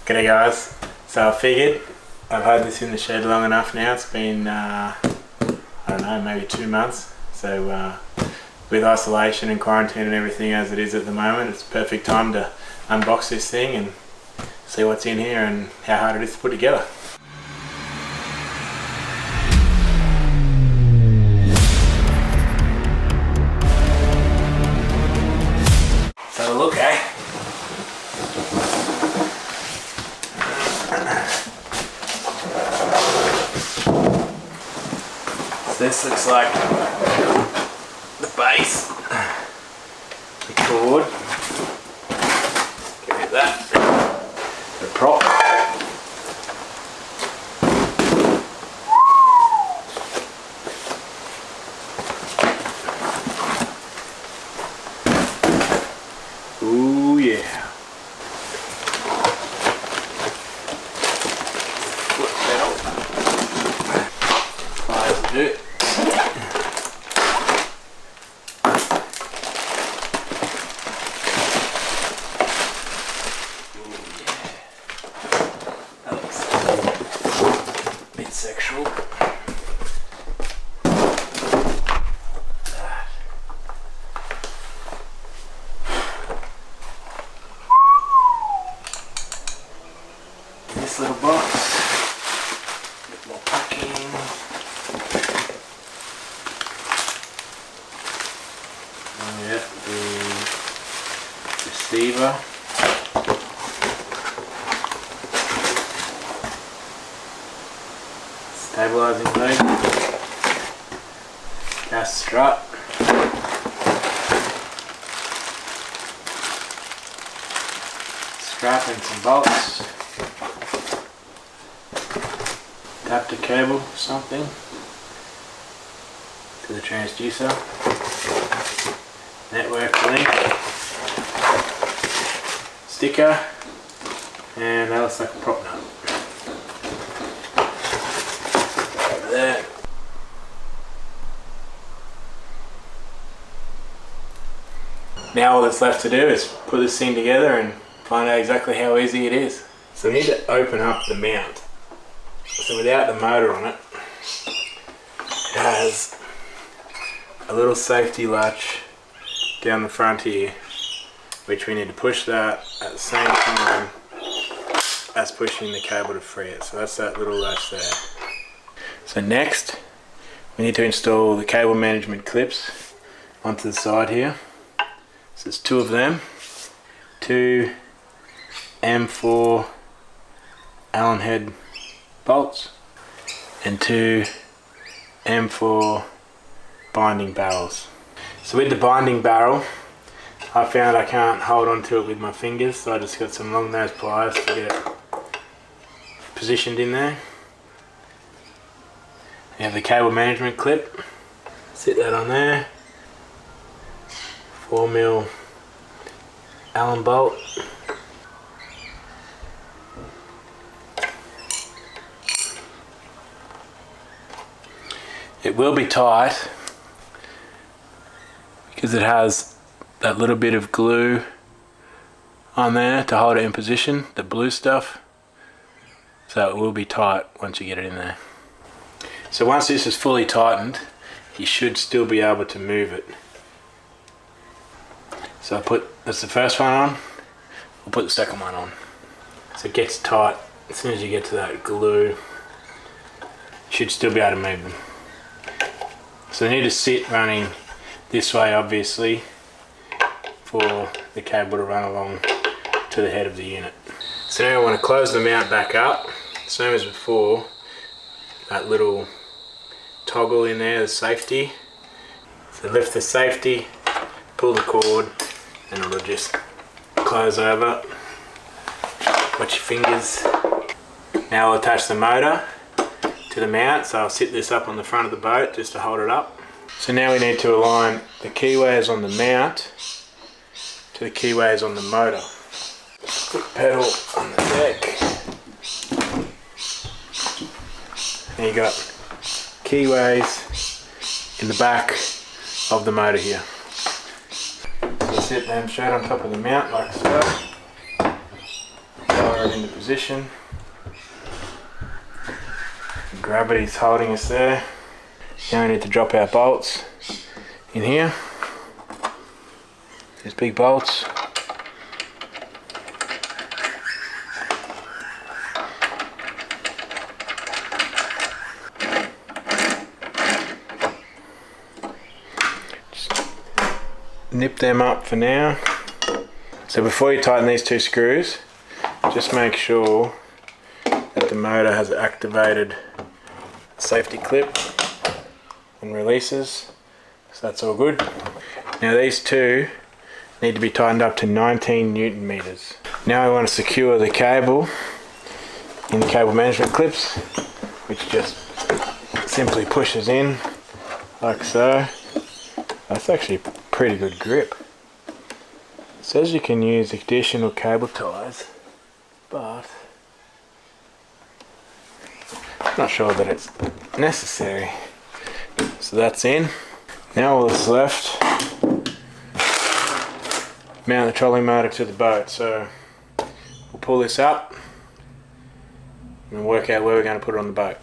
G'day guys, so I figured I've had this in the shed long enough now. It's been, I don't know, maybe 2 months. So with isolation and quarantine and everything as it is at the moment, it's perfect time to unbox this thing and see what's in here and how hard it is to put together. Let's have a look, eh? So this looks like the base, the cord, give me that, the prop, ooh yeah, foot pedal, pliers will do. Sexual. This little box, a bit more packing. Yeah, the receiver. Stabilizing leg, gas strut, strap and some bolts, adapter cable or something to the transducer, network link, sticker, and that looks like a prop nut. There. Now all that's left to do is put this thing together and find out exactly how easy it is. So we need to open up the mount. So without the motor on it, it has a little safety latch down the front here, which we need to push that at the same time as pushing the cable to free it. So that's that little latch there. So next, we need to install the cable management clips onto the side here. So there's 2 of them, 2 M4 Allen head bolts and 2 M4 binding barrels. So with the binding barrel, I found I can't hold onto it with my fingers, so I just got some long nose pliers to get it positioned in there. You have the cable management clip, sit that on there, 4mm Allen bolt, it will be tight because it has that little bit of glue on there to hold it in position, the blue stuff, so it will be tight once you get it in there. So once this is fully tightened, you should still be able to move it. So that's the first one on, we'll put the second one on. So it gets tight as soon as you get to that glue, you should still be able to move them. So they need to sit running this way obviously for the cable to run along to the head of the unit. So now I want to close the mount back up, same as before, that little toggle in there, the safety. So lift the safety, pull the cord, and it'll just close over. Watch your fingers. Now I'll attach the motor to the mount, so I'll sit this up on the front of the boat just to hold it up. So now we need to align the keyways on the mount to the keyways on the motor. Foot pedal on the deck. And you got keyways in the back of the motor here. So sit them straight on top of the mount like so. Lower boat into position. Gravity's holding us there. Now we need to drop our bolts in here. These big bolts. Just nip them up for now. So before you tighten these two screws, just make sure that the motor has activated safety clip and releases, so that's all good. Now these two need to be tightened up to 19 Newton meters. Now I want to secure the cable in the cable management clips, which just simply pushes in like so. That's actually a pretty good grip. It says you can use additional cable ties, but I'm not sure that it's necessary. So that's in. Now all that's left, mount the trolling motor to the boat. So we'll pull this up and work out where we're going to put it on the boat.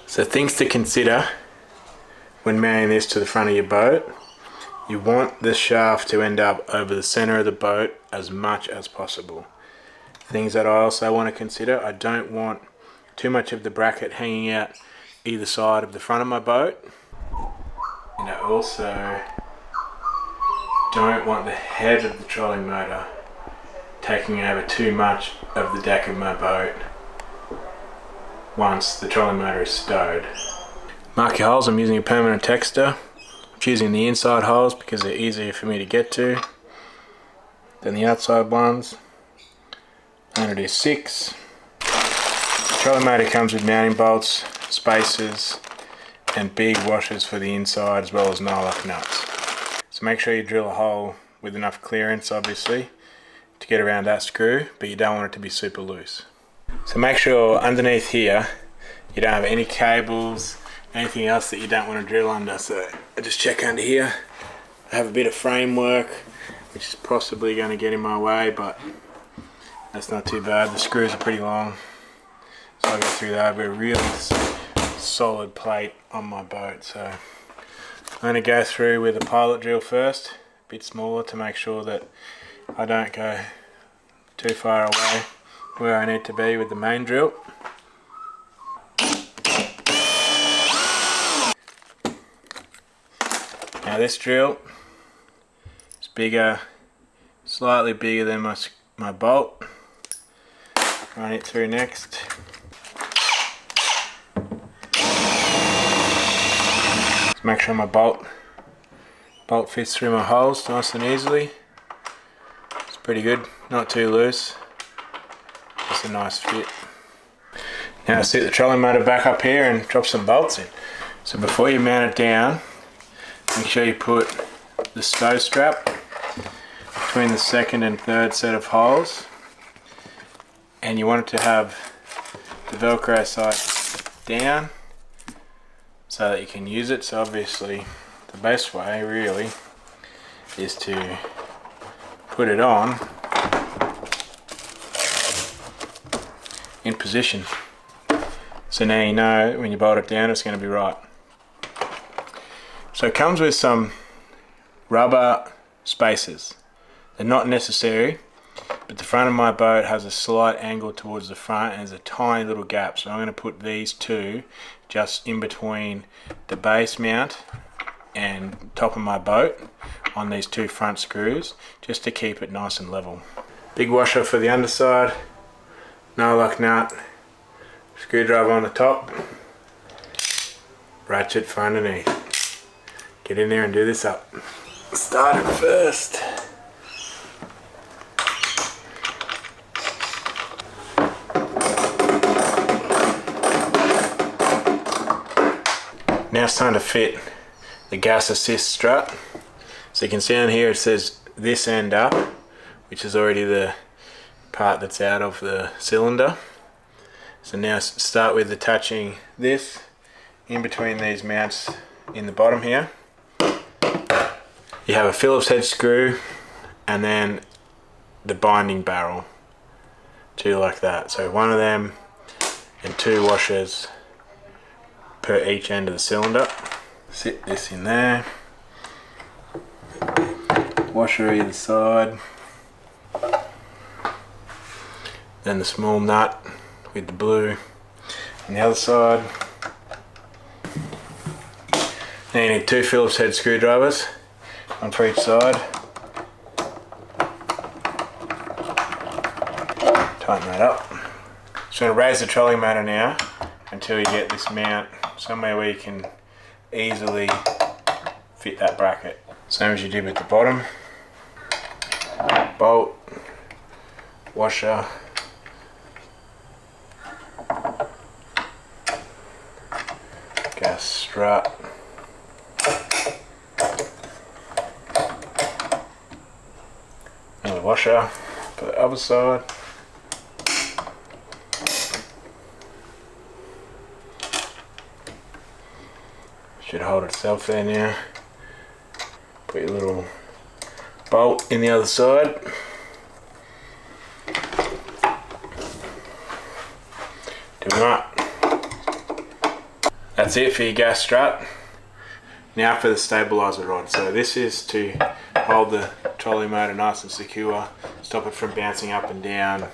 So things to consider when mounting this to the front of your boat. You want this shaft to end up over the center of the boat as much as possible. Things that I also want to consider, I don't want too much of the bracket hanging out either side of the front of my boat. And I also don't want the head of the trolling motor taking over too much of the deck of my boat once the trolling motor is stowed. Mark your holes. I'm using a permanent texter. I'm choosing the inside holes because they're easier for me to get to than the outside ones. I'm going to do 6. The trolling motor comes with mounting bolts, spacers and big washers for the inside, as well as no-lock nuts. So make sure you drill a hole with enough clearance, obviously, to get around that screw, but you don't want it to be super loose. So make sure underneath here you don't have any cables, anything else that you don't want to drill under. So I just check under here. I have a bit of framework which is possibly going to get in my way, but that's not too bad. The screws are pretty long, so I'll go through that. I've got a really solid plate on my boat, so I'm going to go through with a pilot drill first, a bit smaller, to make sure that I don't go too far away where I need to be with the main drill. Now this drill is bigger, slightly bigger than my bolt. Run it through next. Just make sure my bolt fits through my holes nice and easily. It's pretty good, not too loose. Just a nice fit. Now sit the trolling motor back up here and drop some bolts in. So before you mount it down, make sure you put the stow strap between the second and third set of holes, and you want it to have the Velcro side down so that you can use it. So obviously the best way really is to put it on in position, so now you know when you bolt it down it's going to be right. So it comes with some rubber spacers. They're not necessary, but the front of my boat has a slight angle towards the front and there's a tiny little gap, so I'm going to put these two just in between the base mount and top of my boat on these two front screws, just to keep it nice and level. Big washer for the underside, no-lock nut, screwdriver on the top, ratchet for underneath. Get in there and do this up. Start it first. Now it's time to fit the gas assist strut. So you can see on here it says this end up, which is already the part that's out of the cylinder. So now start with attaching this in between these mounts in the bottom here. You have a Phillips head screw and then the binding barrel. 2 like that. So 1 of them and 2 washers per each end of the cylinder. Sit this in there. Washer either side. Then the small nut with the blue on the other side. Now you need 2 Phillips head screwdrivers, 1 for each side. Tighten that up. So I'm going to raise the trolley motor now until you get this mount somewhere where you can easily fit that bracket. Same as you did with the bottom. Bolt, washer, gas strut, another washer for the other side. Should hold itself there now. Put your little bolt in the other side. Do that. That's it for your gas strut. Now for the stabilizer rod. So this is to hold the trolley motor nice and secure, stop it from bouncing up and down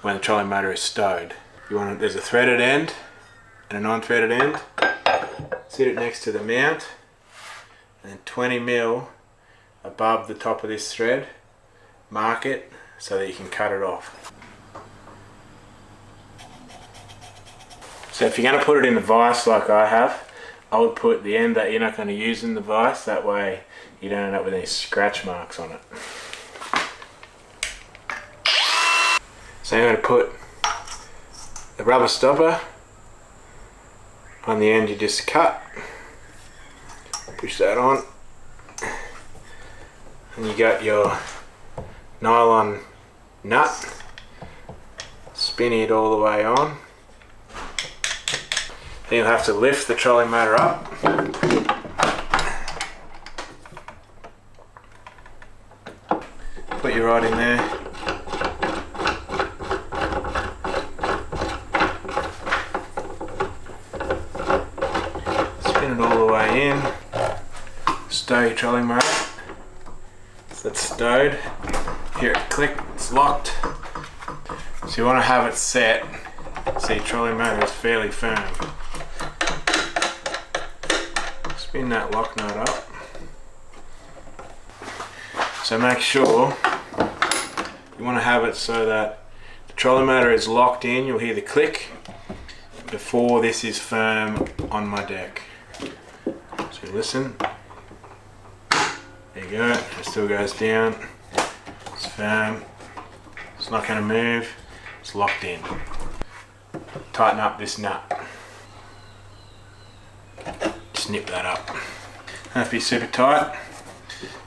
when the trolley motor is stowed. There's a threaded end and a non-threaded end. Sit it next to the mount, and then 20mm above the top of this thread, mark it so that you can cut it off. So if you're going to put it in the vise like I have, I would put the end that you're not going to use in the vise, that way you don't end up with any scratch marks on it. So I'm going to put the rubber stopper on the end you just cut, push that on, and you got your nylon nut, spin it all the way on. Then you'll have to lift the trolley motor up. Put your rod in there. Spin it all the way in. Stow your trolley motor. So it's stowed. Hear it click, it's locked. So you want to have it set so your trolley motor is fairly firm. Spin that lock nut up. So make sure you want to have it so that the trolley motor is locked in. You'll hear the click before this is firm on my deck. So listen. There you go. It still goes down. It's firm. It's not going to move. It's locked in. Tighten up this nut. Snip that up. Don't have to be super tight,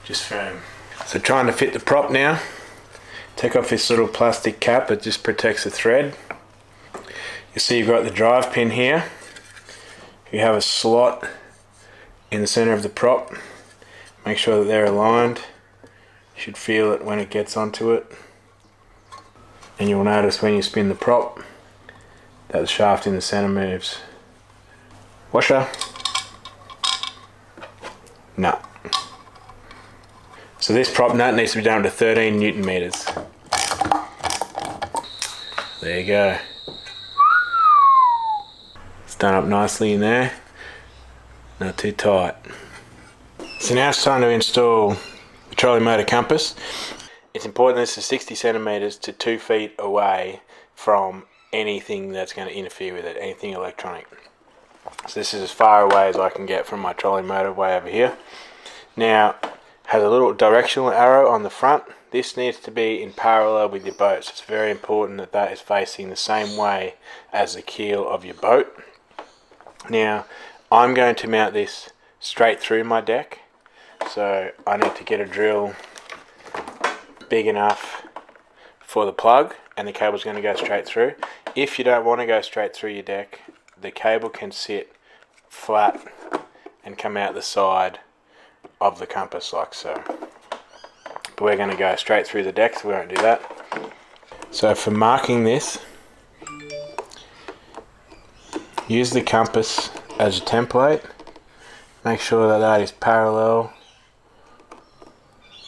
just firm. So trying to fit the prop now. Take off this little plastic cap, it just protects the thread. You see you've got the drive pin here. You have a slot in the center of the prop. Make sure that they're aligned. You should feel it when it gets onto it. And you'll notice when you spin the prop that the shaft in the center moves. Washer. Nut. So this prop nut needs to be down to 13 Newton meters. There you go. It's done up nicely in there. Not too tight. So now it's time to install the trolley motor compass. It's important this is 60 centimeters to 2 feet away from anything that's going to interfere with it, anything electronic. So this is as far away as I can get from my trolley motor way over here. Now, has a little directional arrow on the front. This needs to be in parallel with your boat. So it's very important that that is facing the same way as the keel of your boat. Now, I'm going to mount this straight through my deck. So I need to get a drill big enough for the plug, and the cable's going to go straight through. If you don't want to go straight through your deck, the cable can sit flat and come out the side of the compass like so. But we're going to go straight through the deck, so we won't do that. So for marking this, use the compass as a template. Make sure that that is parallel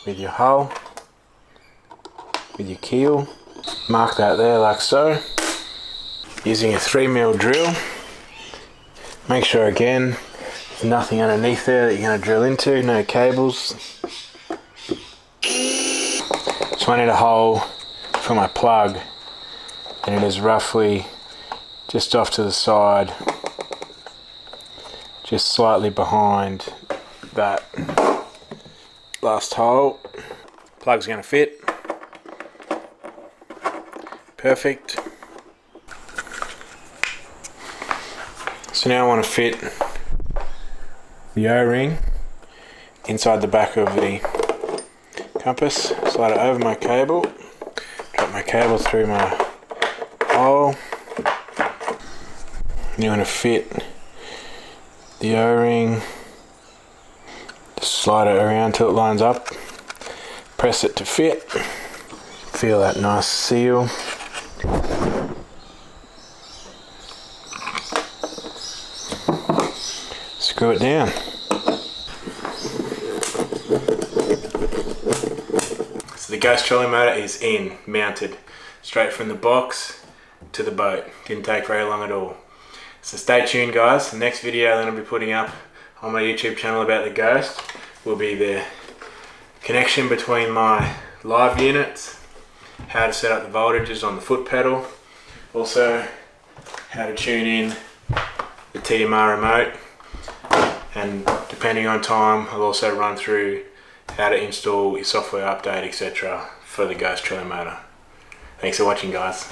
with your hull, with your keel. Mark that there like so. Using a 3mm drill, make sure again there's nothing underneath there that you're going to drill into, no cables. So I need a hole for my plug, and it is roughly just off to the side, just slightly behind that last hole. Plug's going to fit. Perfect. So now I want to fit the O-ring inside the back of the compass. Slide it over my cable. Drop my cable through my hole. You want to fit the O-ring. Just slide it around till it lines up. Press it to fit. Feel that nice seal. Screw it down. So the ghost trolley motor is in, mounted, straight from the box to the boat. Didn't take very long at all. So stay tuned guys, the next video that I'll be putting up on my YouTube channel about the Ghost will be the connection between my live units, how to set up the voltages on the foot pedal, also how to tune in the TMR remote, and depending on time I'll also run through how to install your software update, etc. for the Ghost trolley motor. Thanks for watching guys.